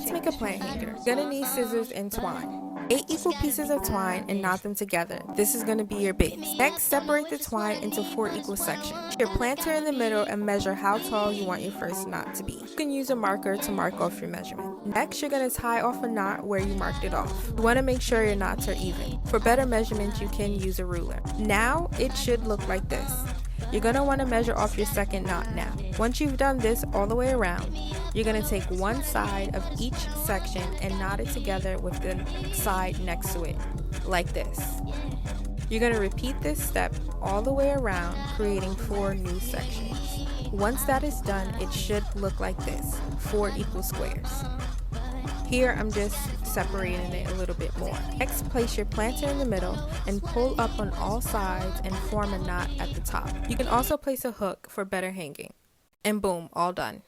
Let's make a plant hanger. You're gonna need scissors and twine. 8 equal pieces of twine and knot them together. This is going to be your base. Next, separate the twine into 4 equal sections. Put your planter in the middle and measure how tall you want your first knot to be. You can use a marker to mark off your measurement. Next, you're going to tie off a knot where you marked it off. You want to make sure your knots are even. For better measurement, you can use a ruler. Now, it should look like this. You're going to want to measure off your second knot now. Once you've done this all the way around, you're going to take one side of each section and knot it together with the side next to it, like this. You're going to repeat this step all the way around, creating 4 new sections. Once that is done, it should look like this, 4 equal squares. Here I'm just separating it a little bit more. Next, place your planter in the middle and pull up on all sides and form a knot at the top. You can also place a hook for better hanging. And boom, all done.